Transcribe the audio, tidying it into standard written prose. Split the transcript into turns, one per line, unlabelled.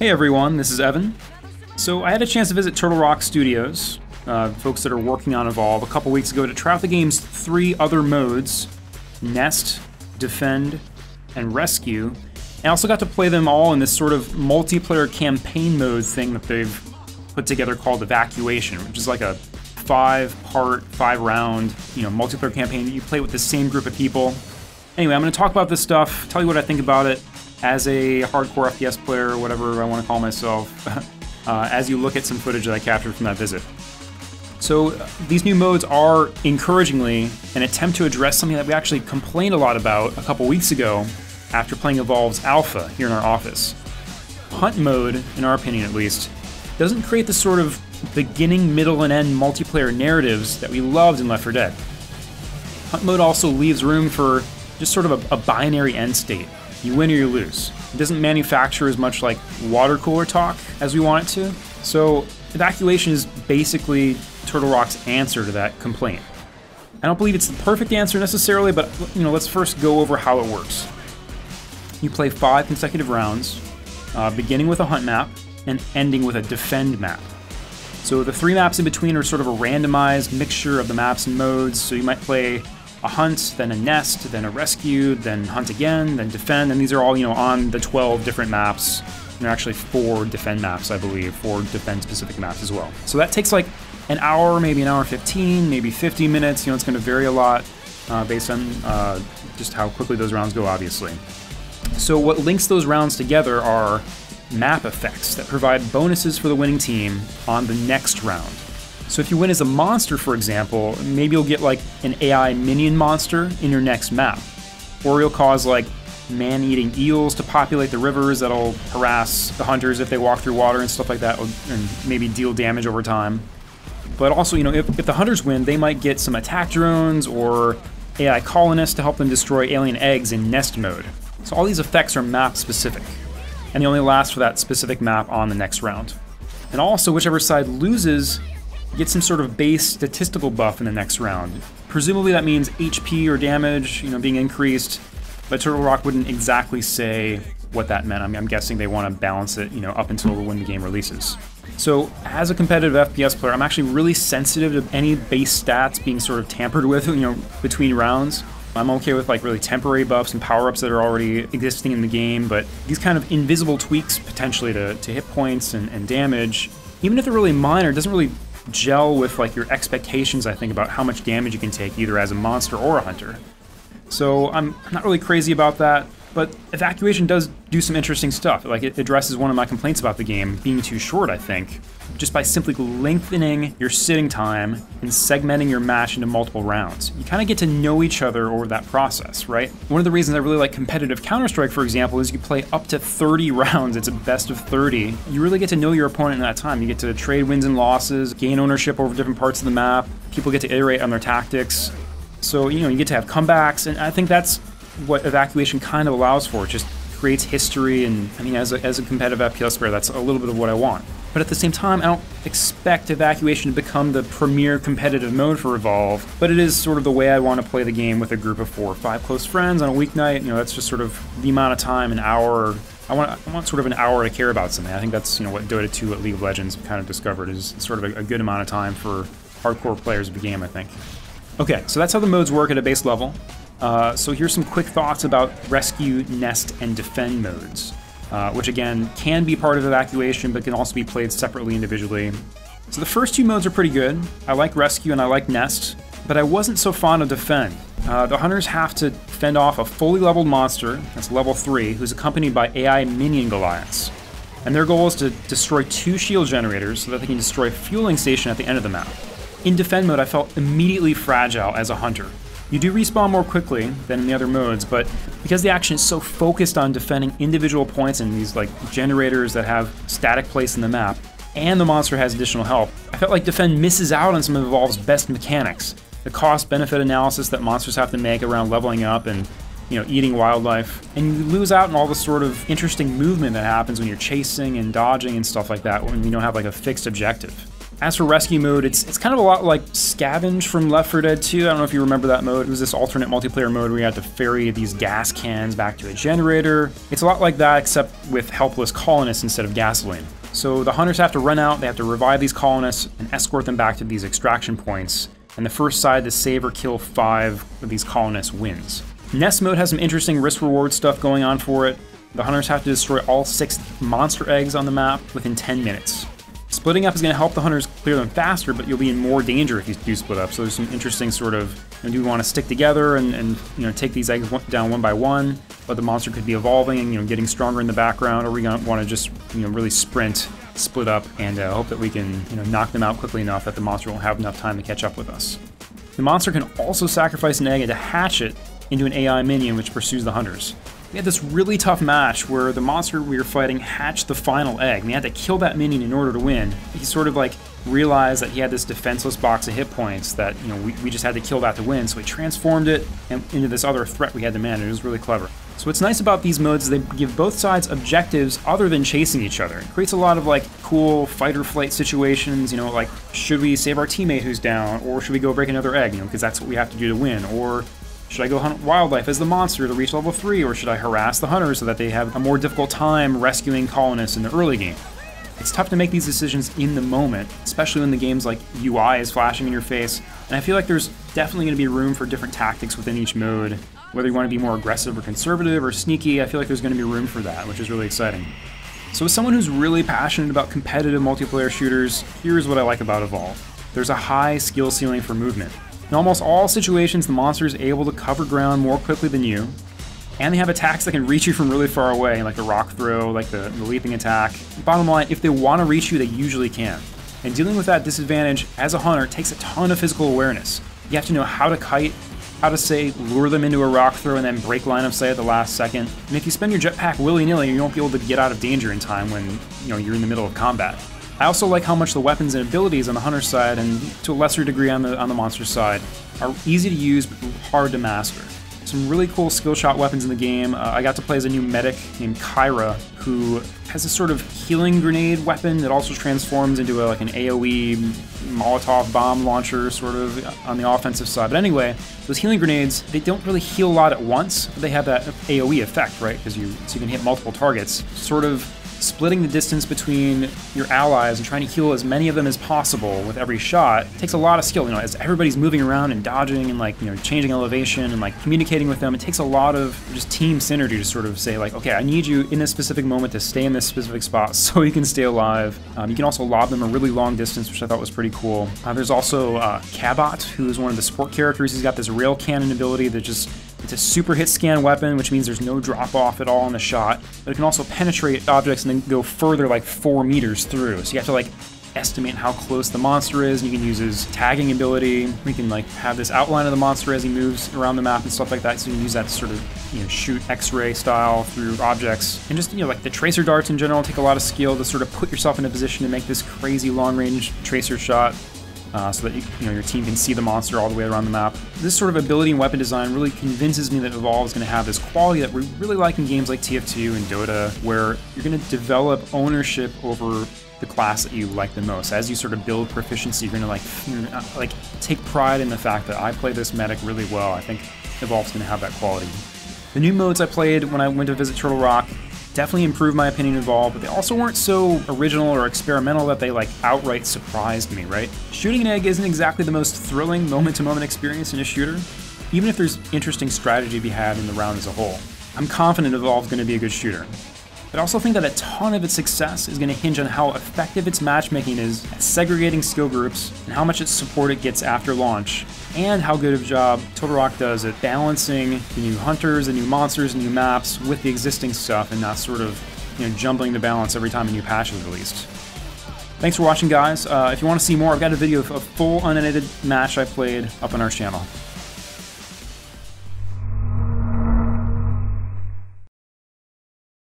Hey everyone, this is Evan. So I had a chance to visit Turtle Rock Studios, folks that are working on Evolve, a couple weeks ago to try out the game's 3 other modes, Nest, Defend, and Rescue. And I also got to play them all in this sort of multiplayer campaign mode thing that they've put together called Evacuation, which is like a 5-part, 5-round, multiplayer campaign that you play with the same group of people. Anyway, I'm going to talk about this stuff, tell you what I think about it as a hardcore FPS player, whatever I want to call myself, as you look at some footage that I captured from that visit. So these new modes are, encouragingly, an attempt to address something that we actually complained a lot about a couple weeks ago after playing Evolve's alpha here in our office. Hunt mode, in our opinion at least, doesn't create the sort of beginning, middle, and end multiplayer narratives that we loved in Left 4 Dead. Hunt mode also leaves room for just sort of a binary end state. You win or you lose. It doesn't manufacture as much like water cooler talk as we want it to. So Evacuation is basically Turtle Rock's answer to that complaint. I don't believe it's the perfect answer necessarily, but let's first go over how it works. You play 5 consecutive rounds, beginning with a hunt map and ending with a defend map. So the 3 maps in between are sort of a randomized mixture of the maps and modes, so you might play a hunt, then a nest, then a rescue, then hunt again, then defend, and these are all, on the 12 different maps. And there are actually 4 defend maps, I believe, 4 defend-specific maps as well. So that takes like an hour, maybe an hour 15, maybe 50 minutes. It's going to vary a lot based on just how quickly those rounds go, obviously. So what links those rounds together are map effects that provide bonuses for the winning team on the next round. So if you win as a monster, for example, maybe you'll get like an AI minion monster in your next map. Or you'll cause like man-eating eels to populate the rivers that'll harass the hunters if they walk through water and stuff like that, and maybe deal damage over time. But also, if the hunters win, they might get some attack drones or AI colonists to help them destroy alien eggs in nest mode. So all these effects are map-specific, and they only last for that specific map on the next round. And also, whichever side loses get some sort of base statistical buff in the next round. Presumably that means HP or damage, being increased, but Turtle Rock wouldn't exactly say what that meant. I'm guessing they want to balance it, up until when the game releases. So as a competitive FPS player, I'm actually really sensitive to any base stats being sort of tampered with, between rounds. I'm okay with like really temporary buffs and power-ups that are already existing in the game, but these kind of invisible tweaks potentially to hit points and damage, even if they're really minor, it doesn't really gel with like your expectations, I think, about how much damage you can take either as a monster or a hunter. So I'm not really crazy about that, but Evacuation does do some interesting stuff. Like it addresses one of my complaints about the game being too short, I think, just by simply lengthening your sitting time and segmenting your match into multiple rounds. You kind of get to know each other over that process, right? One of the reasons I really like competitive Counter-Strike, for example, is you play up to 30 rounds. It's a best of 30. You really get to know your opponent in that time. You get to trade wins and losses, gain ownership over different parts of the map. People get to iterate on their tactics. So, you get to have comebacks, and I think that's what Evacuation kind of allows for. It just creates history, and as a competitive FPS player, that's a little bit of what I want. But at the same time, I don't expect Evacuation to become the premier competitive mode for Evolve, but it is sort of the way I want to play the game with a group of 4 or 5 close friends on a weeknight. That's just sort of the amount of time, an hour. I want sort of an hour to care about something. I think that's what Dota 2 at League of Legends kind of discovered is sort of a good amount of time for hardcore players of the game, I think. Okay, so that's how the modes work at a base level. So here's some quick thoughts about Rescue, Nest, and Defend modes, which again can be part of Evacuation but can also be played separately individually. So the first 2 modes are pretty good. I like Rescue and I like Nest, but I wasn't so fond of Defend. The hunters have to fend off a fully leveled monster, that's level 3, who's accompanied by AI minion Goliaths. And their goal is to destroy 2 shield generators so that they can destroy a fueling station at the end of the map. In Defend mode, I felt immediately fragile as a hunter. You do respawn more quickly than in the other modes, but because the action is so focused on defending individual points and these like generators that have static place in the map, and the monster has additional help, I felt like Defend misses out on some of Evolve's best mechanics. The cost-benefit analysis that monsters have to make around leveling up and eating wildlife, and you lose out on all the sort of interesting movement that happens when you're chasing and dodging and stuff like that when you don't have like a fixed objective. As for rescue mode, it's kind of a lot like Scavenge from Left 4 Dead 2. I don't know if you remember that mode. It was this alternate multiplayer mode where you had to ferry these gas cans back to a generator. It's a lot like that, except with helpless colonists instead of gasoline. So the hunters have to run out, they have to revive these colonists and escort them back to these extraction points. And the first side to save or kill 5 of these colonists wins. Nest mode has some interesting risk-reward stuff going on for it. The hunters have to destroy all 6 monster eggs on the map within 10 minutes. Splitting up is going to help the hunters clear them faster, but you'll be in more danger if you do split up. So there's some interesting sort of, do we want to stick together and take these eggs down one by one, but the monster could be evolving and getting stronger in the background, or we want to just really sprint, split up, and hope that we can knock them out quickly enough that the monster won't have enough time to catch up with us. The monster can also sacrifice an egg and to hatch it into an AI minion which pursues the hunters. We had this really tough match where the monster we were fighting hatched the final egg, and we had to kill that minion in order to win. He sort of realized that he had this defenseless box of hit points that we just had to kill that to win, so he transformed it into this other threat we had to manage. It was really clever. So what's nice about these modes is they give both sides objectives other than chasing each other. It creates a lot of cool fight or flight situations, like should we save our teammate who's down, or should we go break another egg, because that's what we have to do to win, or should I go hunt wildlife as the monster to reach level 3, or should I harass the hunters so that they have a more difficult time rescuing colonists in the early game? It's tough to make these decisions in the moment, especially when the game's UI is flashing in your face, and I feel like there's definitely going to be room for different tactics within each mode. Whether you want to be more aggressive or conservative or sneaky, I feel like there's going to be room for that, which is really exciting. So as someone who's really passionate about competitive multiplayer shooters, here's what I like about Evolve. There's a high skill ceiling for movement. In almost all situations, the monster is able to cover ground more quickly than you, and they have attacks that can reach you from really far away, like the rock throw, like the leaping attack. Bottom line, if they want to reach you, they usually can. And dealing with that disadvantage as a hunter takes a ton of physical awareness. You have to know how to kite, how to, say, lure them into a rock throw and then break line of sight at the last second. And if you spend your jetpack willy-nilly, you won't be able to get out of danger in time when you're in the middle of combat. I also like how much the weapons and abilities on the hunter side, and to a lesser degree on the monster side, are easy to use but hard to master. Some really cool skill shot weapons in the game. I got to play as a new medic named Kyra, who has this sort of healing grenade weapon that also transforms into an AoE Molotov bomb launcher sort of on the offensive side. But anyway, those healing grenades, they don't really heal a lot at once, but they have that AoE effect, right? So you can hit multiple targets, sort of splitting the distance between your allies and trying to heal as many of them as possible with every shot. It takes a lot of skill, as everybody's moving around and dodging and changing elevation and communicating with them. It takes a lot of just team synergy to sort of say okay, I need you in this specific moment to stay in this specific spot so you can stay alive. You can also lob them a really long distance, which I thought was pretty cool. There's also Cabot, who is one of the support characters. He's got this rail cannon ability that it's a super hit scan weapon, which means there's no drop off at all on the shot, but it can also penetrate objects and then go further 4 meters through. So you have to estimate how close the monster is. You can use his tagging ability. We can have this outline of the monster as he moves around the map and stuff like that. So you can use that to sort of shoot X-ray style through objects. And just the tracer darts in general take a lot of skill to sort of put yourself in a position to make this crazy long range tracer shot. So that your team can see the monster all the way around the map. This sort of ability and weapon design really convinces me that Evolve is going to have this quality that we really like in games like TF2 and Dota, where you're going to develop ownership over the class that you like the most. As you sort of build proficiency, you're going to take pride in the fact that I play this medic really well. I think Evolve's going to have that quality. The new modes I played when I went to visit Turtle Rock definitely improved my opinion of Evolve, but they also weren't so original or experimental that they outright surprised me, right? Shooting an egg isn't exactly the most thrilling moment-to-moment experience in a shooter, even if there's interesting strategy to be had in the round as a whole. I'm confident Evolve's going to be a good shooter. But I also think that a ton of its success is going to hinge on how effective its matchmaking is at segregating skill groups and how much its support it gets after launch, and how good of a job Turtle Rock does at balancing the new hunters, the new monsters, and new maps with the existing stuff and not sort of jumbling the balance every time a new patch is released. Thanks for watching, guys. If you want to see more, I've got a video of a full unedited match I played up on our channel.